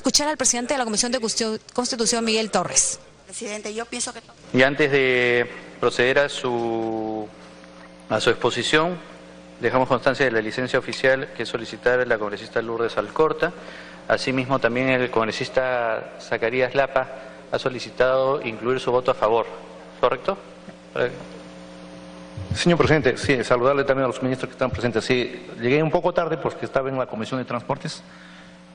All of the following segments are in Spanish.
escuchar al presidente de la Comisión de Constitución, Miguel Torres. Presidente, yo pienso que... Y antes de proceder a su exposición, dejamos constancia de la licencia oficial que solicitará la congresista Lourdes Alcorta. Asimismo, también el congresista Zacarías Lapa ha solicitado incluir su voto a favor. ¿Correcto? Señor presidente, sí, saludarle también a los ministros que están presentes. Sí, llegué un poco tarde porque estaba en la Comisión de Transportes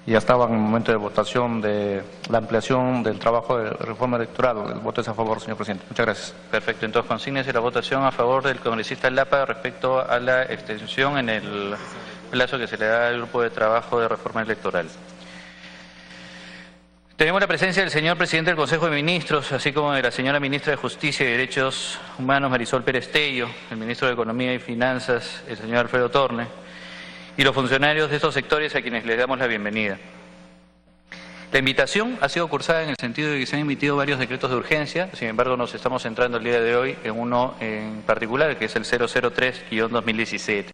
y ya estaba en el momento de votación de la ampliación del trabajo de reforma electoral. El voto es a favor, señor presidente. Muchas gracias. Perfecto, entonces consígnese la votación a favor del congresista Lapa respecto a la extensión en el plazo que se le da al grupo de trabajo de reforma electoral. Tenemos la presencia del señor presidente del Consejo de Ministros, así como de la señora ministra de Justicia y Derechos Humanos, Marisol Pérez Tello, el ministro de Economía y Finanzas, el señor Alfredo Torne, y los funcionarios de estos sectores a quienes les damos la bienvenida. La invitación ha sido cursada en el sentido de que se han emitido varios decretos de urgencia, sin embargo nos estamos centrando el día de hoy en uno en particular, que es el 003-2017.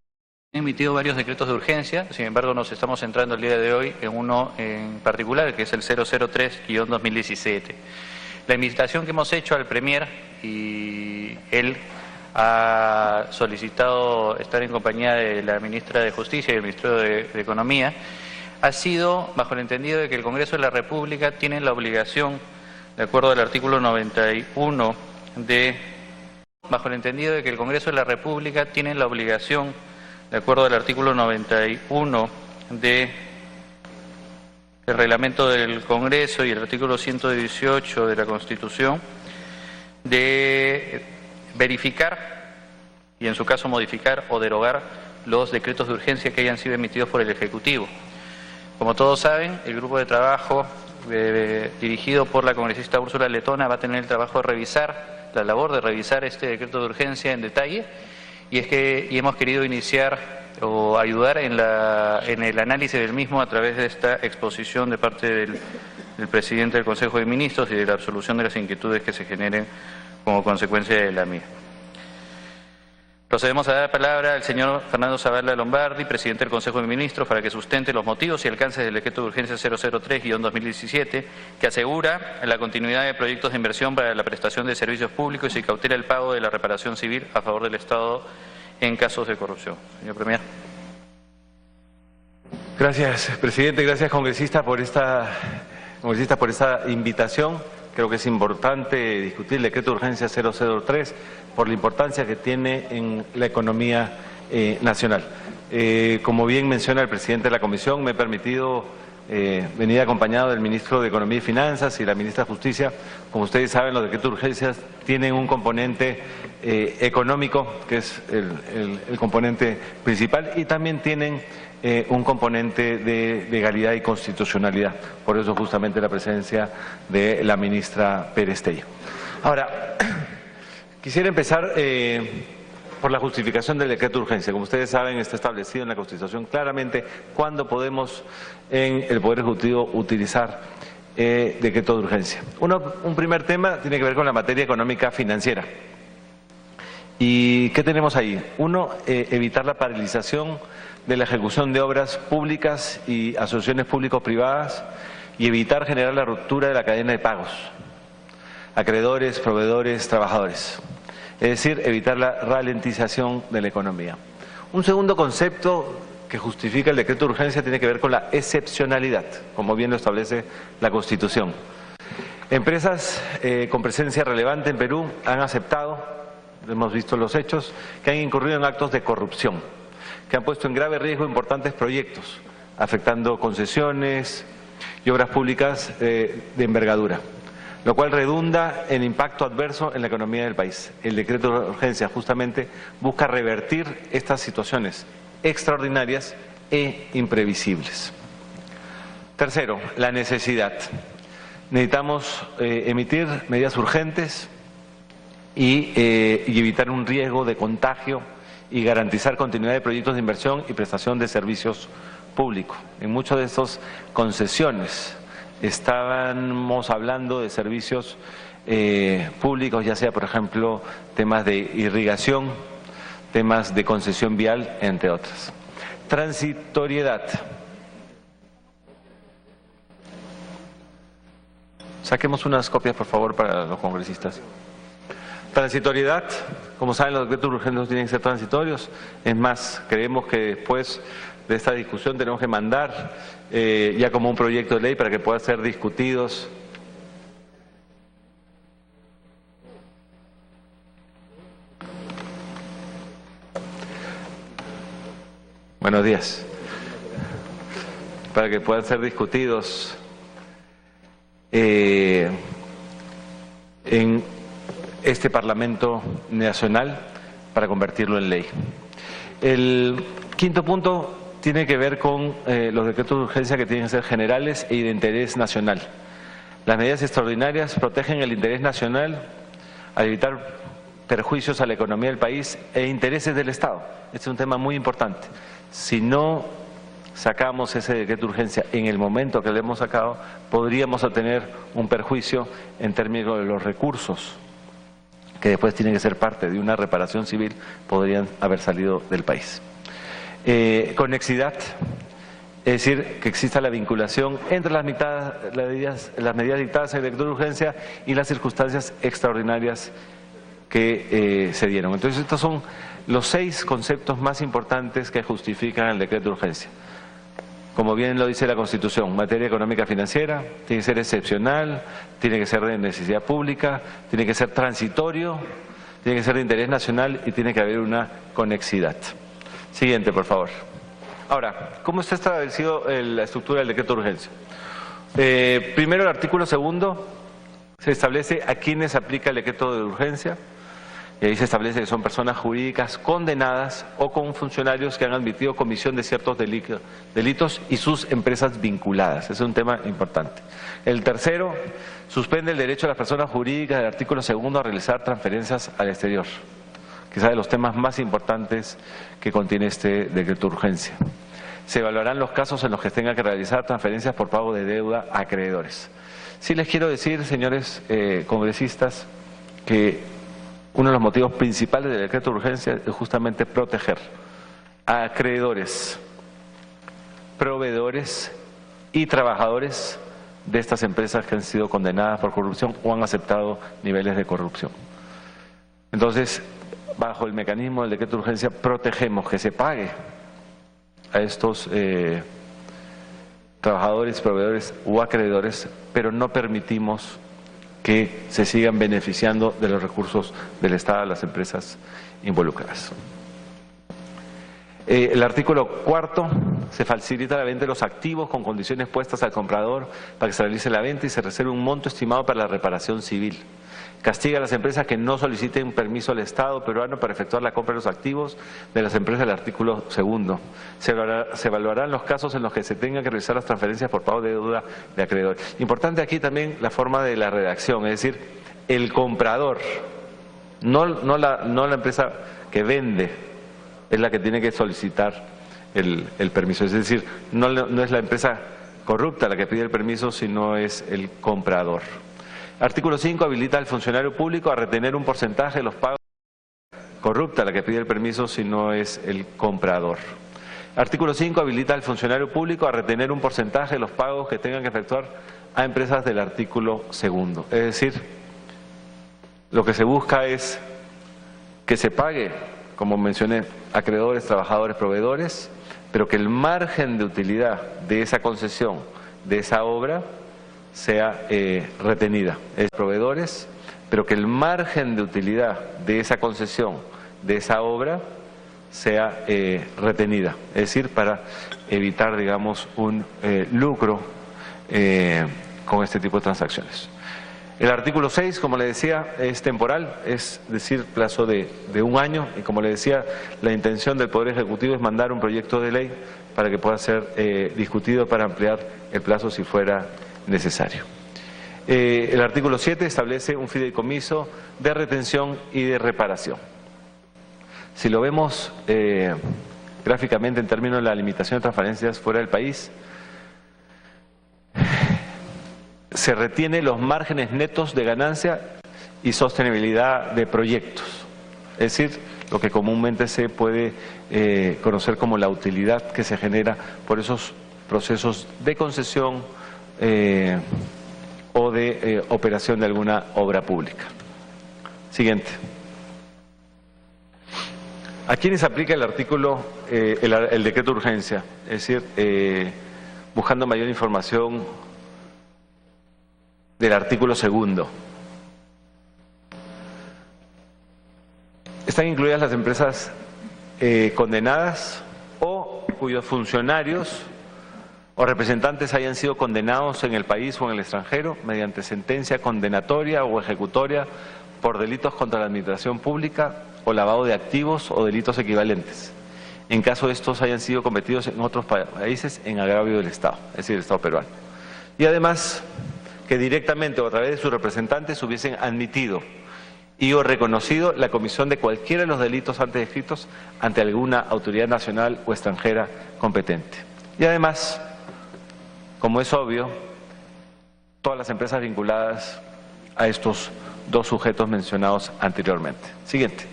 Se han emitido varios decretos de urgencia, sin embargo nos estamos centrando el día de hoy en uno en particular, que es el 003-2017. La invitación que hemos hecho al Premier, y él ha solicitado estar en compañía de la ministra de Justicia y el ministro de Economía, ha sido bajo el entendido de que el Congreso de la República tiene la obligación, de acuerdo al artículo 91 del reglamento del Congreso y el artículo 118 de la Constitución, de verificar y en su caso modificar o derogar los decretos de urgencia que hayan sido emitidos por el Ejecutivo. Como todos saben, el grupo de trabajo dirigido por la congresista Úrsula Letona va a tener el trabajo de revisar, la labor de revisar este decreto de urgencia en detalle, y hemos querido iniciar o ayudar en el análisis del mismo a través de esta exposición de parte del presidente del Consejo de Ministros y de la absolución de las inquietudes que se generen como consecuencia de la misma. Procedemos a dar palabra al señor Fernando Zavala Lombardi, presidente del Consejo de Ministros, para que sustente los motivos y alcances del decreto de urgencia 003-2017, que asegura la continuidad de proyectos de inversión para la prestación de servicios públicos y cautela el pago de la reparación civil a favor del Estado en casos de corrupción. Señor Premier. Gracias, presidente. Gracias, congresista, por esta invitación. Creo que es importante discutir el decreto de urgencia 003 por la importancia que tiene en la economía nacional. Como bien menciona el presidente de la Comisión, me he permitido venir acompañado del ministro de Economía y Finanzas y la ministra de Justicia. Como ustedes saben, los decretos de urgencia tienen un componente económico, que es el componente principal, y también tienen un componente de legalidad y constitucionalidad. Por eso justamente la presencia de la ministra Pérez Tello. Ahora, quisiera empezar por la justificación del decreto de urgencia. Como ustedes saben, está establecido en la Constitución claramente cuándo podemos en el Poder Ejecutivo utilizar decreto de urgencia. Un primer tema tiene que ver con la materia económica financiera. ¿Y qué tenemos ahí? Uno, evitar la paralización de la ejecución de obras públicas y asociaciones público-privadas y evitar generar la ruptura de la cadena de pagos, acreedores, proveedores, trabajadores. Es decir, evitar la ralentización de la economía. Un segundo concepto que justifica el decreto de urgencia tiene que ver con la excepcionalidad, como bien lo establece la Constitución. Empresas con presencia relevante en Perú han aceptado, hemos visto los hechos, que han incurrido en actos de corrupción, que han puesto en grave riesgo importantes proyectos, afectando concesiones y obras públicas de envergadura, lo cual redunda en impacto adverso en la economía del país. El decreto de urgencia justamente busca revertir estas situaciones extraordinarias e imprevisibles. Tercero, la necesidad. Necesitamos emitir medidas urgentes y evitar un riesgo de contagio y garantizar continuidad de proyectos de inversión y prestación de servicios públicos. En muchas de estas concesiones estábamos hablando de servicios públicos, ya sea, por ejemplo, temas de irrigación, temas de concesión vial, entre otras. Transitoriedad. Saquemos unas copias, por favor, para los congresistas. Transitoriedad. Como saben, los decretos urgentes tienen que ser transitorios. Es más, creemos que después de esta discusión tenemos que mandar ya como un proyecto de ley para que puedan ser discutidos. Buenos días. Para que puedan ser discutidos en este Parlamento Nacional para convertirlo en ley. El quinto punto tiene que ver con los decretos de urgencia que tienen que ser generales y de interés nacional. Las medidas extraordinarias protegen el interés nacional al evitar perjuicios a la economía del país e intereses del Estado. Este es un tema muy importante. Si no sacamos ese decreto de urgencia en el momento que lo hemos sacado, podríamos obtener un perjuicio en términos de los recursos que después tienen que ser parte de una reparación civil, podrían haber salido del país. Conexidad, es decir, que exista la vinculación entre las medidas dictadas en el decreto de urgencia y las circunstancias extraordinarias que se dieron. Entonces, estos son los 6 conceptos más importantes que justifican el decreto de urgencia. Como bien lo dice la Constitución, materia económica financiera, tiene que ser excepcional, tiene que ser de necesidad pública, tiene que ser transitorio, tiene que ser de interés nacional y tiene que haber una conexidad. Siguiente, por favor. Ahora, ¿cómo está establecido la estructura del decreto de urgencia? Primero, el artículo 2 se establece a quiénes aplica el decreto de urgencia. Y ahí se establece que son personas jurídicas condenadas o con funcionarios que han admitido comisión de ciertos delitos y sus empresas vinculadas. Ese es un tema importante. El tercero, suspende el derecho de las personas jurídicas del artículo 2 a realizar transferencias al exterior. Quizá de los temas más importantes que contiene este decreto de urgencia. Se evaluarán los casos en los que tenga que realizar transferencias por pago de deuda a acreedores. Sí les quiero decir, señores congresistas, que uno de los motivos principales del decreto de urgencia es justamente proteger a acreedores, proveedores y trabajadores de estas empresas que han sido condenadas por corrupción o han aceptado niveles de corrupción. Entonces, bajo el mecanismo del decreto de urgencia, protegemos que se pague a estos trabajadores, proveedores o acreedores, pero no permitimos que se sigan beneficiando de los recursos del Estado a las empresas involucradas. El artículo 4, se facilita la venta de los activos con condiciones puestas al comprador para que se realice la venta y se reserve un monto estimado para la reparación civil. Castiga a las empresas que no soliciten permiso al Estado peruano para efectuar la compra de los activos de las empresas del artículo 2. Se evaluarán los casos en los que se tengan que realizar las transferencias por pago de deuda de acreedor. Importante aquí también la forma de la redacción, es decir, el comprador, no la empresa que vende, es la que tiene que solicitar el permiso. Es decir, no es la empresa corrupta la que pide el permiso, sino es el comprador. Artículo 5 habilita al funcionario público a retener un porcentaje de los pagos. Corrupta la que pide el permiso, si no es el comprador. Artículo 5 habilita al funcionario público a retener un porcentaje de los pagos que tengan que efectuar a empresas del artículo 2. Es decir, lo que se busca es que se pague, como mencioné, acreedores, trabajadores, proveedores, pero que el margen de utilidad de esa concesión, de esa obra, sea retenida. Es proveedores, pero que el margen de utilidad de esa concesión, de esa obra, sea retenida. Es decir, para evitar, digamos, un lucro con este tipo de transacciones. El artículo 6, como le decía, es temporal, es decir, plazo de 1 año. Y como le decía, la intención del Poder Ejecutivo es mandar un proyecto de ley para que pueda ser discutido para ampliar el plazo si fuera necesario. El artículo 7 establece un fideicomiso de retención y de reparación. Si lo vemos gráficamente en términos de la limitación de transferencias fuera del país, se retiene los márgenes netos de ganancia y sostenibilidad de proyectos. Es decir, lo que comúnmente se puede conocer como la utilidad que se genera por esos procesos de concesión o de operación de alguna obra pública. Siguiente. ¿A quiénes aplica el artículo, el decreto de urgencia? Es decir, buscando mayor información del artículo 2. Están incluidas las empresas condenadas o cuyos funcionarios o representantes hayan sido condenados en el país o en el extranjero mediante sentencia condenatoria o ejecutoria por delitos contra la administración pública o lavado de activos o delitos equivalentes, en caso de estos hayan sido cometidos en otros países en agravio del Estado, es decir, el Estado peruano. Y además, que directamente o a través de sus representantes hubiesen admitido y o reconocido la comisión de cualquiera de los delitos antes descritos ante alguna autoridad nacional o extranjera competente. Y además, como es obvio, todas las empresas vinculadas a estos dos sujetos mencionados anteriormente. Siguiente.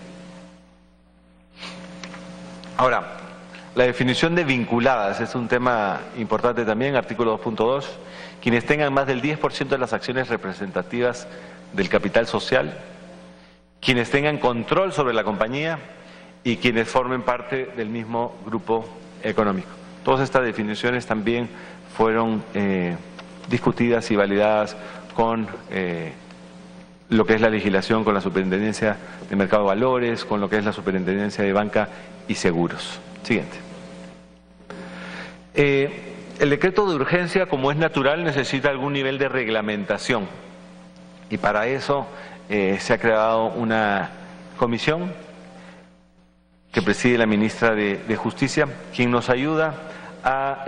Ahora, la definición de vinculadas es un tema importante también, artículo 2.2. Quienes tengan más del 10% de las acciones representativas del capital social, quienes tengan control sobre la compañía y quienes formen parte del mismo grupo económico. Todas estas definiciones también fueron discutidas y validadas con lo que es la legislación, con la Superintendencia de Mercado de Valores, con lo que es la Superintendencia de Banca y Seguros. Siguiente. El decreto de urgencia, como es natural, necesita algún nivel de reglamentación y para eso se ha creado una comisión que preside la ministra de Justicia, quien nos ayuda a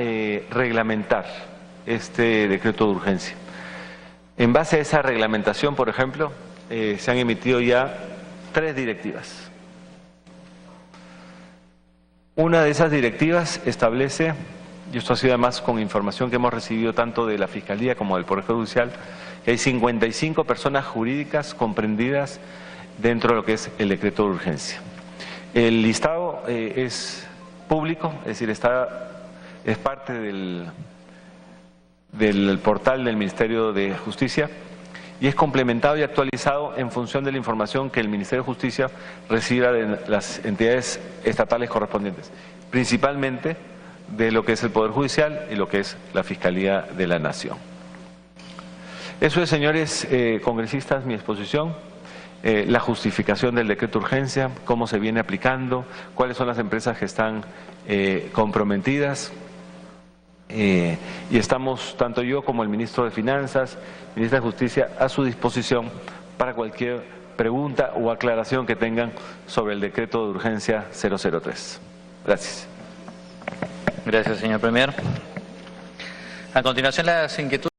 reglamentar este decreto de urgencia. En base a esa reglamentación, por ejemplo, se han emitido ya 3 directivas. Una de esas directivas establece, y esto ha sido además con información que hemos recibido tanto de la Fiscalía como del Poder Judicial, que hay 55 personas jurídicas comprendidas dentro de lo que es el decreto de urgencia. El listado es público, es decir, es parte del portal del Ministerio de Justicia y es complementado y actualizado en función de la información que el Ministerio de Justicia reciba de las entidades estatales correspondientes, principalmente de lo que es el Poder Judicial y lo que es la Fiscalía de la Nación. Eso es, señores congresistas, mi exposición, la justificación del decreto de urgencia, cómo se viene aplicando, cuáles son las empresas que están comprometidas. Y estamos, tanto yo como el ministro de Finanzas, ministra de Justicia, a su disposición para cualquier pregunta o aclaración que tengan sobre el decreto de urgencia 003. Gracias. Gracias, señor Premier. A continuación, las inquietudes.